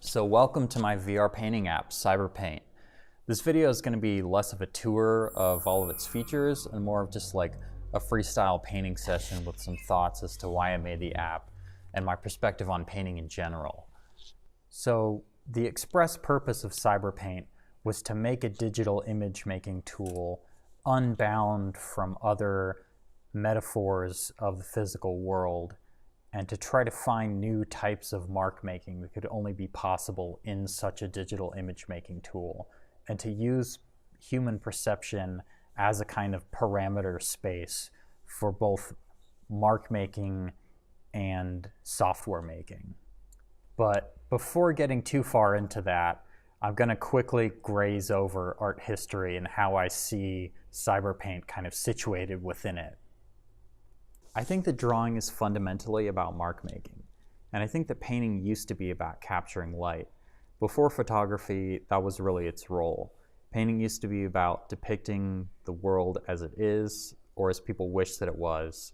So welcome to my VR painting app, CyberPaint. This video is going to be less of a tour of all of its features and more of just like a freestyle painting session with some thoughts as to why I made the app and my perspective on painting in general. So the express purpose of CyberPaint was to make a digital image making tool unbound from other metaphors of the physical world, and to try to find new types of mark making that could only be possible in such a digital image making tool, and to use human perception as a kind of parameter space for both mark making and software making. But before getting too far into that, I'm going to quickly graze over art history and how I see CyberPaint kind of situated within it. I think that drawing is fundamentally about mark making, and I think that painting used to be about capturing light. Before photography, that was really its role. Painting used to be about depicting the world as it is, or as people wish that it was.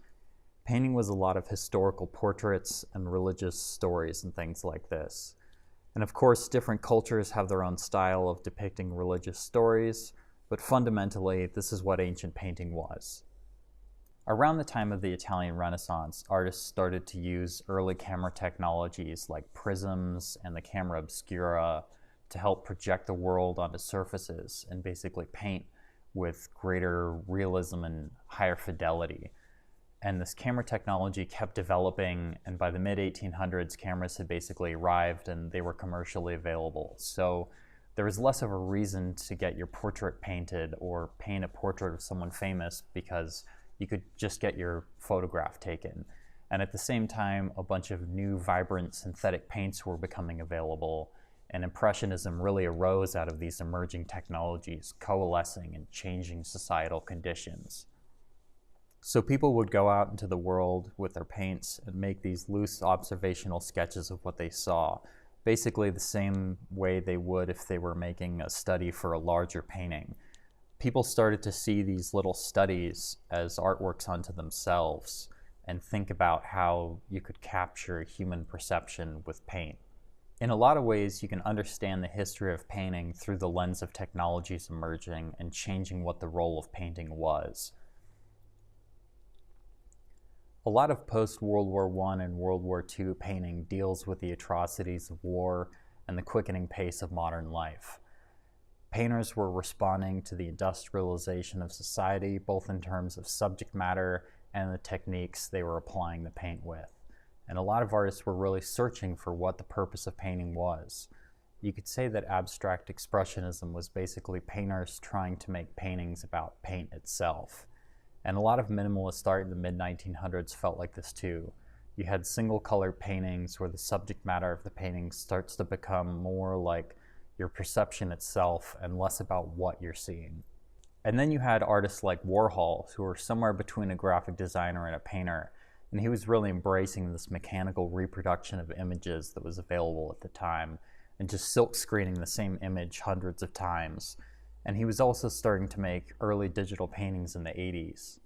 Painting was a lot of historical portraits and religious stories and things like this. And of course, different cultures have their own style of depicting religious stories, but fundamentally, this is what ancient painting was. Around the time of the Italian Renaissance, artists started to use early camera technologies like prisms and the camera obscura to help project the world onto surfaces and basically paint with greater realism and higher fidelity. And this camera technology kept developing, and by the mid-1800s, cameras had basically arrived and they were commercially available. So there was less of a reason to get your portrait painted or paint a portrait of someone famous, because you could just get your photograph taken. And at the same time, a bunch of new vibrant synthetic paints were becoming available, and Impressionism really arose out of these emerging technologies coalescing and changing societal conditions. So people would go out into the world with their paints and make these loose observational sketches of what they saw, basically the same way they would if they were making a study for a larger painting. People started to see these little studies as artworks unto themselves and think about how you could capture human perception with paint. In a lot of ways, you can understand the history of painting through the lens of technologies emerging and changing what the role of painting was. A lot of post-World War I and World War II painting deals with the atrocities of war and the quickening pace of modern life. Painters were responding to the industrialization of society, both in terms of subject matter and the techniques they were applying the paint with. And a lot of artists were really searching for what the purpose of painting was. You could say that abstract expressionism was basically painters trying to make paintings about paint itself. And a lot of minimalist art in the mid-1900s felt like this too. You had single-colored paintings where the subject matter of the painting starts to become more like your perception itself and less about what you're seeing. And then you had artists like Warhol, who were somewhere between a graphic designer and a painter, and he was really embracing this mechanical reproduction of images that was available at the time, and just silk screening the same image hundreds of times. And he was also starting to make early digital paintings in the 80s.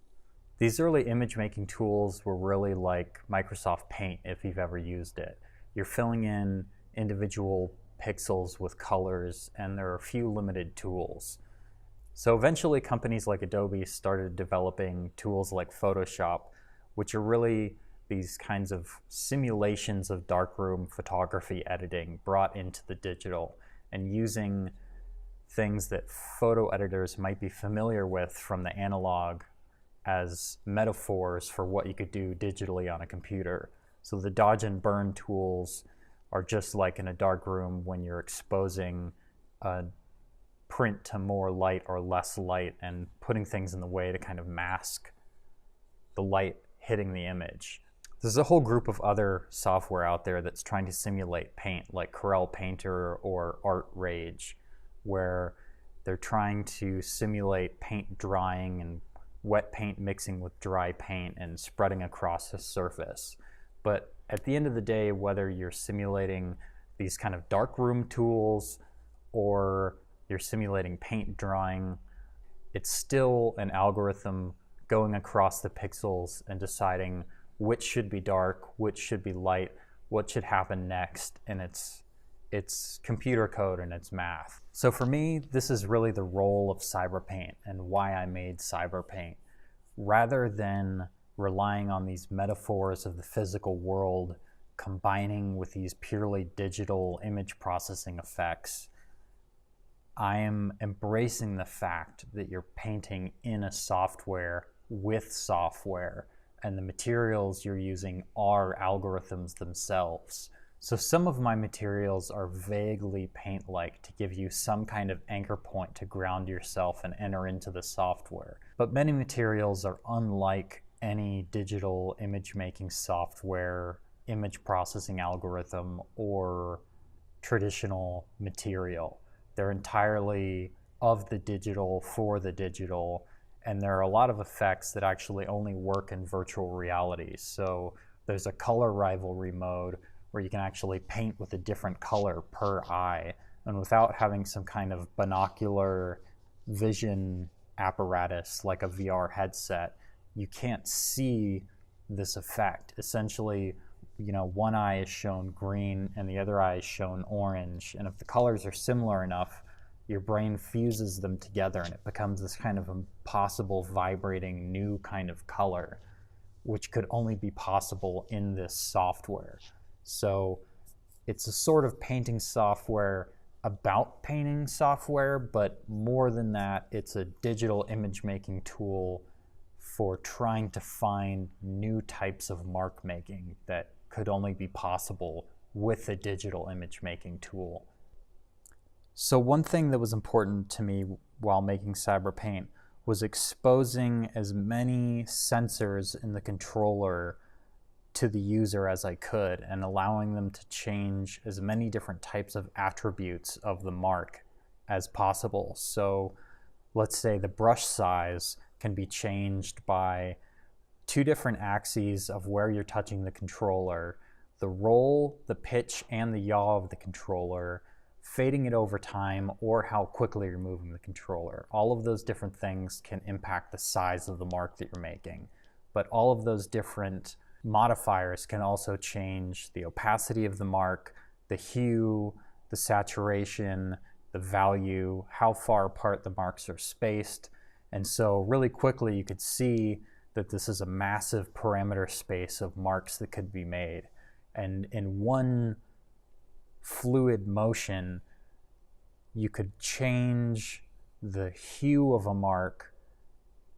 These early image making tools were really like Microsoft Paint, if you've ever used it. You're filling in individual pixels with colors, and there are a few limited tools. So eventually companies like Adobe started developing tools like Photoshop, which are really these kinds of simulations of darkroom photography editing brought into the digital, and using things that photo editors might be familiar with from the analog as metaphors for what you could do digitally on a computer. So the dodge and burn tools are just like in a dark room when you're exposing a print to more light or less light and putting things in the way to kind of mask the light hitting the image. There's a whole group of other software out there that's trying to simulate paint, like Corel Painter or Art Rage, where they're trying to simulate paint drying and wet paint mixing with dry paint and spreading across a surface. But at the end of the day, whether you're simulating these kind of darkroom tools or you're simulating paint drying, it's still an algorithm going across the pixels and deciding which should be dark, which should be light, what should happen next, and it's it's computer code and it's math. So for me, this is really the role of Cyberpaint and why I made Cyberpaint. Rather than relying on these metaphors of the physical world combining with these purely digital image processing effects, I am embracing the fact that you're painting in a software with software, and the materials you're using are algorithms themselves. So some of my materials are vaguely paint-like to give you some kind of anchor point to ground yourself and enter into the software. But many materials are unlike any digital image making software, image processing algorithm, or traditional material. They're entirely of the digital for the digital, and there are a lot of effects that actually only work in virtual reality. So there's a color rivalry mode where you can actually paint with a different color per eye, and without having some kind of binocular vision apparatus like a VR headset, you can't see this effect. Essentially, one eye is shown green and the other eye is shown orange, and if the colors are similar enough, your brain fuses them together and it becomes this kind of impossible vibrating new kind of color, which could only be possible in this software. So it's a sort of painting software about painting software, but more than that, it's a digital image making tool for trying to find new types of mark making that could only be possible with a digital image making tool. So one thing that was important to me while making Cyberpaint was exposing as many sensors in the controller to the user as I could, and allowing them to change as many different types of attributes of the mark as possible. So let's say the brush size can be changed by two different axes of where you're touching the controller, the roll, the pitch, and the yaw of the controller, fading it over time, or how quickly you're moving the controller. All of those different things can impact the size of the mark that you're making. But all of those different modifiers can also change the opacity of the mark, the hue, the saturation, the value, how far apart the marks are spaced. And so really quickly you could see that this is a massive parameter space of marks that could be made. And in one fluid motion, you could change the hue of a mark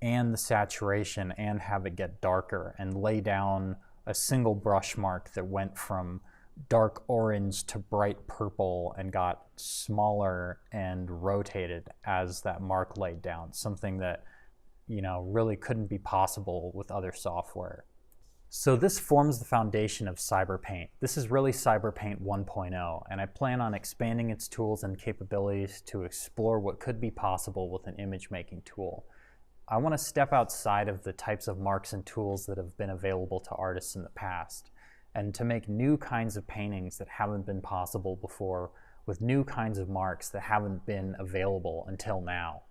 and the saturation and have it get darker, and lay down a single brush mark that went from dark orange to bright purple and got smaller and rotated as that mark laid down, something that really couldn't be possible with other software. So this forms the foundation of Cyberpaint. This is really Cyberpaint 1.0, and I plan on expanding its tools and capabilities to explore what could be possible with an image making tool. I want to step outside of the types of marks and tools that have been available to artists in the past, and to make new kinds of paintings that haven't been possible before, with new kinds of marks that haven't been available until now.